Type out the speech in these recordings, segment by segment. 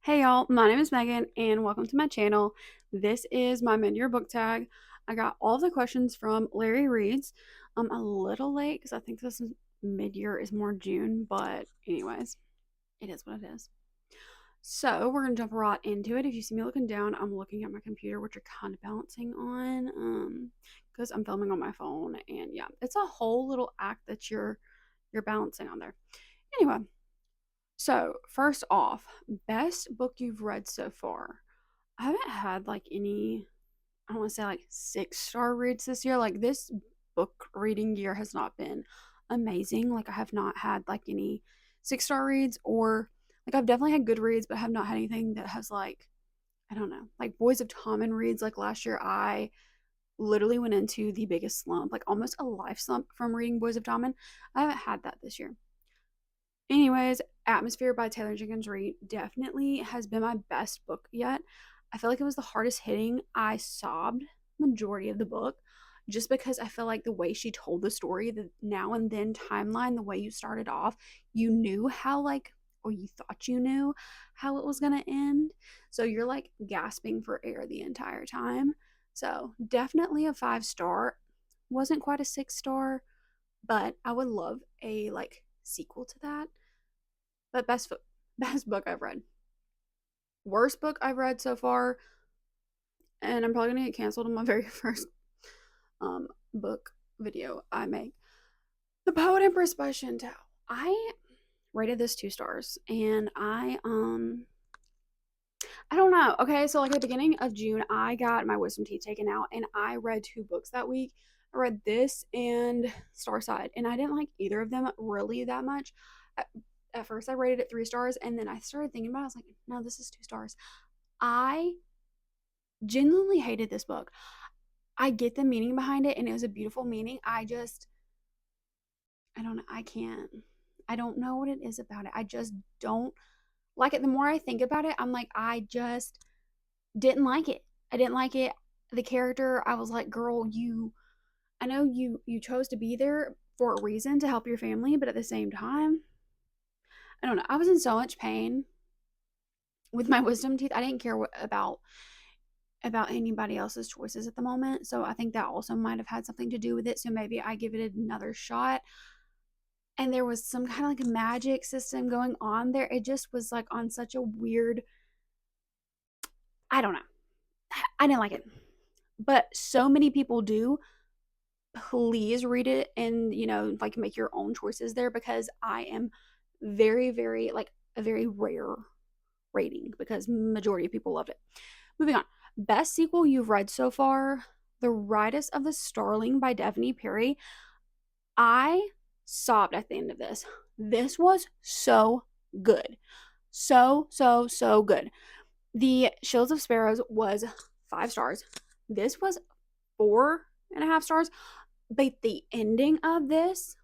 Hey y'all, my name is Megan and welcome to my channel. This is my mid-year book tag. I got all the questions from Larry Reads. I'm a little late because I think this is mid-year is more June, but anyways, it is what it is. So we're gonna jump right into it. If you see me looking down, I'm looking at my computer, which you're kind of balancing on, because I'm filming on my phone, and yeah, it's a whole little act that you're balancing on there. Anyway, so first off, best book you've read so far. I haven't had like any, I don't want to say like 6-star reads this year. Like this book reading year has not been amazing. Like I have not had like any 6-star reads, or like I've definitely had good reads, but have not had anything that has like, I don't know, like Boys of Tommen reads. Like last year, I literally went into the biggest slump, like almost a life slump from reading Boys of Tommen. I haven't had that this year. Anyways, Atmosphere by Taylor Jenkins Reid definitely has been my best book yet. I feel like it was the hardest hitting. I sobbed majority of the book just because I feel like the way she told the story, the now and then timeline, the way you started off, you knew how like or you thought you knew how it was going to end. So you're like gasping for air the entire time. So, definitely a 5-star. Wasn't quite a 6-star, but I would love a like sequel to that. But best book I've read. Worst book I've read so far, and I'm probably gonna get canceled on my very first book video I make. The Poet Empress by Chantal. I rated this 2 stars, and I don't know. Okay, so like at the beginning of June, I got my wisdom teeth taken out, and I read 2 books that week. I read this and Starside, and I didn't like either of them really that much. At, at first, I rated it 3 stars, and then I started thinking about it. I was like, no, this is 2 stars. I genuinely hated this book. I get the meaning behind it, and it was a beautiful meaning. I don't know. I can't. I don't know what it is about it. I just don't like it. The more I think about it, I'm like, I just didn't like it. I didn't like it. The character, I was like, girl, I know you chose to be there for a reason to help your family, but at the same time, I don't know. I was in so much pain with my wisdom teeth. I didn't care about anybody else's choices at the moment. So I think that also might have had something to do with it. So maybe I give it another shot. And there was some kind of like magic system going on there. It just was like on such a weird, I don't know. I didn't like it. But so many people do. Please read it and, like make your own choices there, because I am very, very, like a very rare rating because majority of people loved it. Moving on. Best sequel you've read so far: The Riders of the Starling by Daphne Perry. I sobbed at the end of this. This was so good. So good. The Shields of Sparrows was 5 stars. This was 4.5 stars. But the ending of this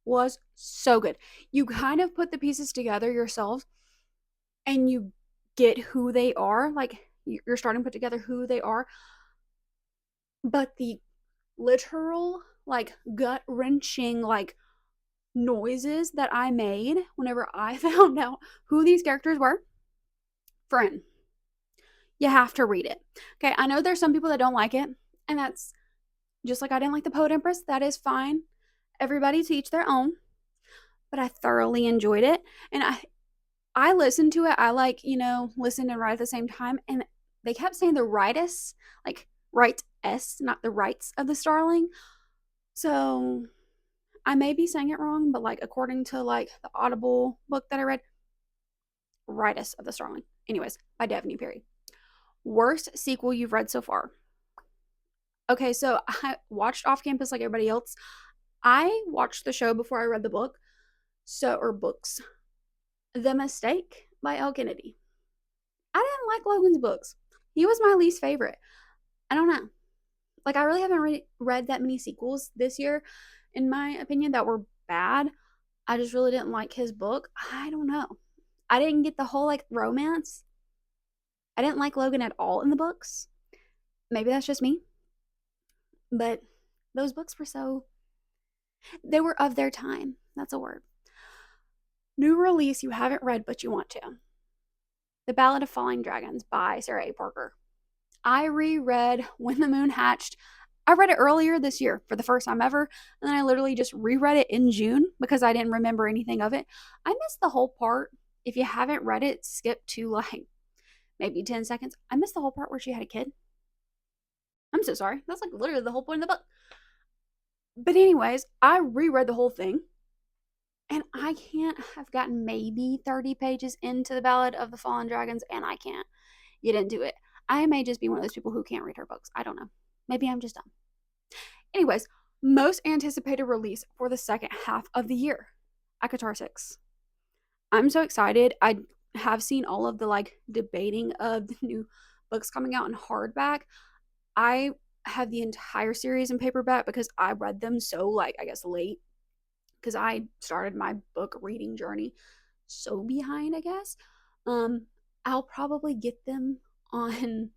was so good. You kind of put the pieces together yourself and you get who they are. Like you're starting to put together who they are. But the literal, like gut wrenching, like noises that I made whenever I found out who these characters were, friend, you have to read it. Okay, I know there's some people that don't like it, and that's just like I didn't like The Poet Empress. That is fine. Everybody to each their own. But I thoroughly enjoyed it, and I listened to it. I like listened and write at the same time, and they kept saying the rightus, like right s, not the rights of the Starling. So I may be saying it wrong, but like according to like the Audible book that I read, rightus of the Starling. Anyways, by Daphne Perry. Worst sequel you've read so far? Okay, so I watched Off Campus like everybody else. I watched the show before I read the book, or books. The Mistake by Elle Kennedy. I didn't like Logan's books. He was my least favorite. I don't know. Like, I really haven't read that many sequels this year, in my opinion, that were bad. I just really didn't like his book. I don't know. I didn't get the whole, like, romance. I didn't like Logan at all in the books. Maybe that's just me. But those books were they were of their time. That's a word. New release you haven't read, but you want to. The Ballad of Falling Dragons by Sarah A. Parker. I reread When the Moon Hatched. I read it earlier this year for the first time ever, and then I literally just reread it in June because I didn't remember anything of it. I missed the whole part. If you haven't read it, skip to like maybe 10 seconds. I missed the whole part where she had a kid. I'm so sorry. That's like literally the whole point of the book. But, anyways, I reread the whole thing, and I can't have gotten maybe 30 pages into the Ballad of the Fallen Dragons, and I can't get into it. I may just be one of those people who can't read her books. I don't know. Maybe I'm just dumb. Anyways, most anticipated release for the second half of the year, ACOTAR 6. I'm so excited. I have seen all of the like debating of the new books coming out in hardback. I have the entire series in paperback because I read them so like I guess late because I started my book reading journey so behind, I guess. I'll probably get them on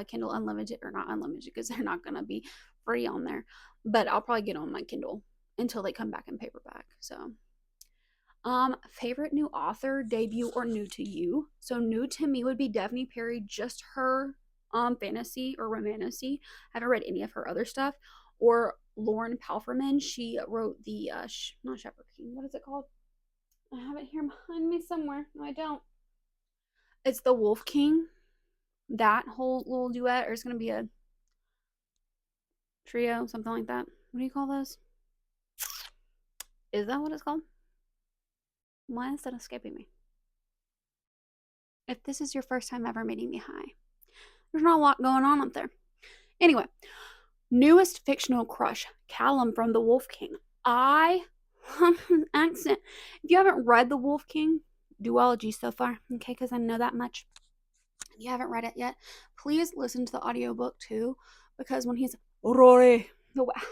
Kindle Unlimited, or not Unlimited because they're not going to be free on there, but I'll probably get on my Kindle until they come back in paperback. So, favorite new author, debut, or new to you? So new to me would be Daphne Perry, just her fantasy or romantasy. I haven't read any of her other stuff. Or Lauren Palferman. She wrote the not Shepherd King. What is it called? I have it here behind me somewhere. No, I don't. It's the Wolf King. That whole little duet, or it's gonna be a trio, something like that. What do you call those? Is that what it's called? Why is that escaping me? If this is your first time ever meeting me, hi. There's not a lot going on up there. Anyway, newest fictional crush, Callum from The Wolf King. I accent. If you haven't read The Wolf King duology so far, okay, because I know that much. If you haven't read it yet, please listen to the audiobook too, because when he's Rory,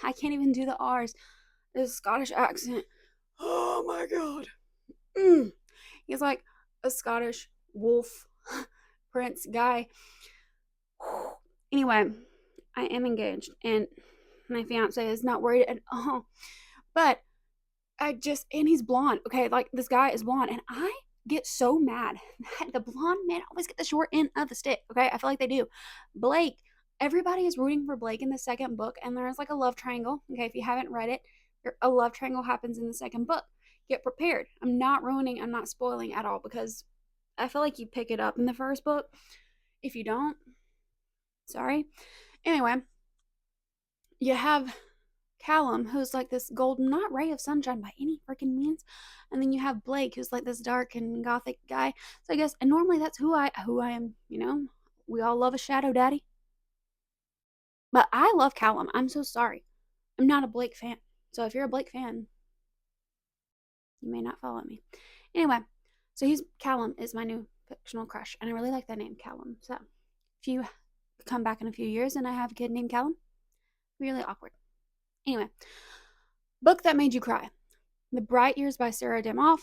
I can't even do the R's. This Scottish accent. Oh my god. He's like a Scottish wolf prince guy. Anyway, I am engaged and my fiance is not worried at all. But and he's blonde. Okay, like this guy is blonde, and I get so mad that the blonde men always get the short end of the stick. Okay, I feel like they do. Blake, everybody is rooting for Blake in the second book, and there's like a love triangle. Okay, if you haven't read it, a love triangle happens in the second book. Get prepared. I'm not spoiling at all because I feel like you pick it up in the first book. If you don't, sorry. Anyway, you have Callum, who's like this golden, not ray of sunshine by any freaking means, and then you have Blake, who's like this dark and gothic guy. So I guess, and normally that's who I am. You know, we all love a shadow daddy, but I love Callum. I'm so sorry, I'm not a Blake fan. So if you're a Blake fan, you may not follow me. Anyway, so Callum is my new fictional crush, and I really like that name, Callum. So if you come back in a few years and I have a kid named Callum, really awkward. Anyway, book that made you cry. The Bright Years by Sarah Demoff.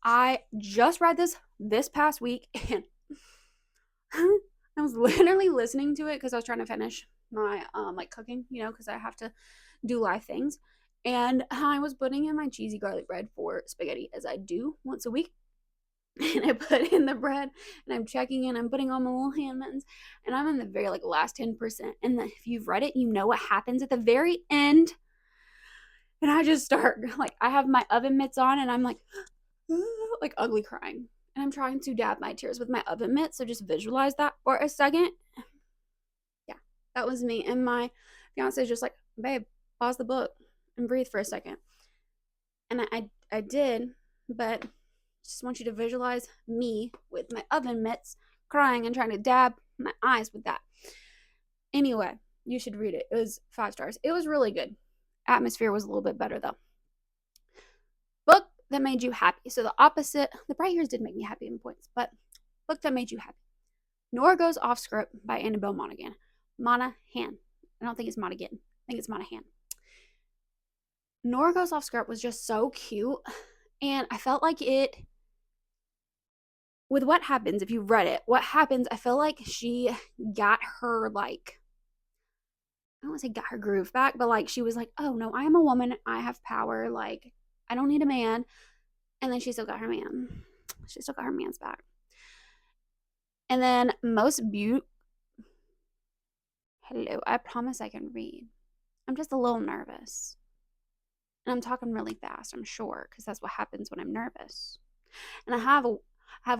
I just read this past week, and I was literally listening to it because I was trying to finish my like cooking, you know, because I have to do live things. And I was putting in my cheesy garlic bread for spaghetti, as I do once a week. And I put in the bread, and I'm checking in. I'm putting on my little hand mittens, and I'm in the very like last 10%. And if you've read it, you know what happens at the very end. And I just start like I have my oven mitts on, and I'm like ugly crying. And I'm trying to dab my tears with my oven mitts. So just visualize that for a second. Yeah, that was me. And my fiance is just like, babe, pause the book and breathe for a second. And I did, but just want you to visualize me with my oven mitts crying and trying to dab my eyes with that. Anyway, you should read it. It was 5 stars. It was really good. Atmosphere was a little bit better though. Book that made you happy. So the opposite, the Bright Years did make me happy in points, but book that made you happy. Nora Goes Off Script by Annabelle Monaghan. Monahan. I don't think it's Monaghan. I think it's Monahan. Nora Goes Off Script was just so cute, and I felt like it, with what happens if you read it, what happens, I feel like she got her like, I don't want to say got her groove back, but like she was like, oh no, I am a woman, I have power, like I don't need a man. And then she still got her man. She still got her man's back. And then most beautiful. Hello, I promise I can read. I'm just a little nervous. And I'm talking really fast, I'm sure, because that's what happens when I'm nervous. And I have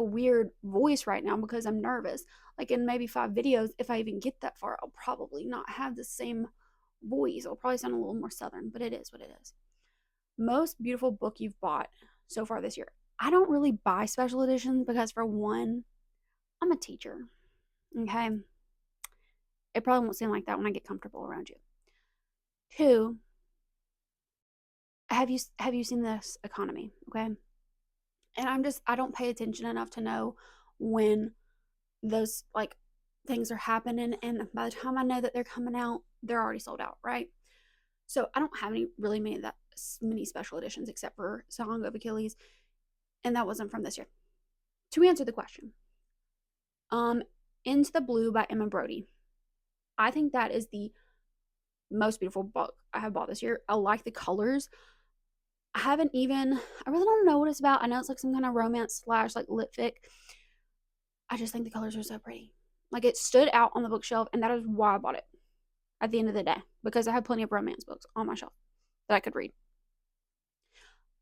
a weird voice right now because I'm nervous. Like in maybe 5 videos, if I even get that far, I'll probably not have the same voice. It'll probably sound a little more southern, but it is what it is. Most beautiful book you've bought so far this year. I don't really buy special editions because, for one, I'm a teacher. Okay. It probably won't seem like that when I get comfortable around you. Two, have you seen this economy? Okay. And I don't pay attention enough to know when those like things are happening, and by the time I know that they're coming out, they're already sold out, right? So I don't have any really many special editions except for Song of Achilles, and that wasn't from this year. To answer the question, um Into the Blue by Emma Brody. I think that is the most beautiful book I have bought this year. I like the colors. I really don't know what it's about. I know it's like some kind of romance slash like lit fic. I just think the colors are so pretty. Like, it stood out on the bookshelf, and that is why I bought it at the end of the day, because I have plenty of romance books on my shelf that I could read.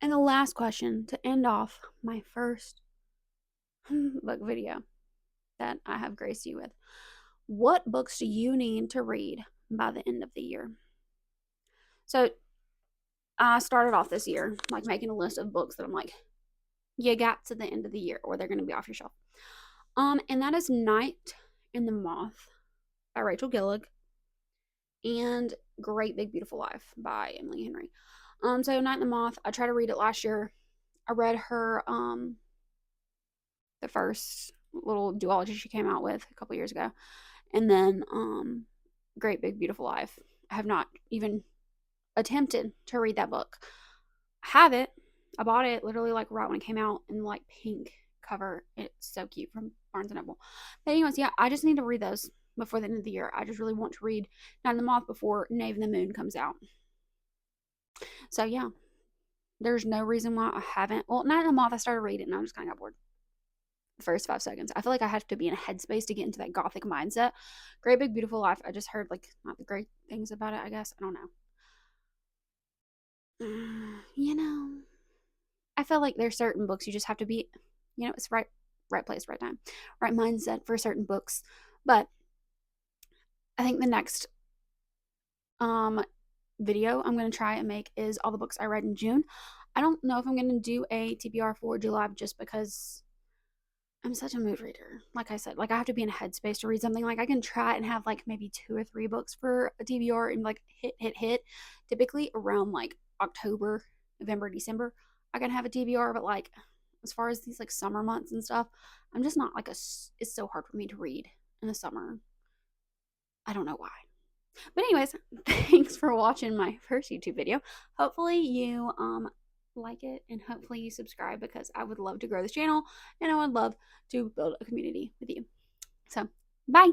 And the last question to end off my first book video that I have graced you with: what books do you need to read by the end of the year? So I started off this year like making a list of books that I'm like, you got to the end of the year or they're going to be off your shelf. And that is Night and the Moth by Rachel Gillig and Great Big Beautiful Life by Emily Henry. So Night and the Moth, I tried to read it last year. I read her the first little duology she came out with a couple years ago. And then Great Big Beautiful Life. I have not even attempted to read that book. I have it. I bought it literally like right when it came out in like pink cover. It's so cute, from Barnes and Noble. But anyways, yeah, I just need to read those before the end of the year. I just really want to read Night and the Moth before Knave and the Moon comes out. So yeah, there's no reason why I haven't. Well, Night and the Moth, I started reading and I just kind of got bored the first 5 seconds. I feel like I have to be in a headspace to get into that gothic mindset. Great Big Beautiful Life, I just heard like not the great things about it, I guess. I don't know. You know, I feel like there's certain books you just have to be, it's right place, right time, right mindset for certain books. But I think the next video I'm going to try and make is all the books I read in June. I don't know if I'm going to do a TBR for July just because I'm such a mood reader. Like I said, like I have to be in a headspace to read something. Like I can try and have like maybe 2 or 3 books for a TBR and like hit. Typically around like October, November, December, I can have a TBR. But like as far as these like summer months and stuff, I'm just not like it's so hard for me to read in the summer. I don't know why. But anyways, thanks for watching my first YouTube video. Hopefully you like it, and hopefully you subscribe, because I would love to grow this channel and I would love to build a community with you. So, bye.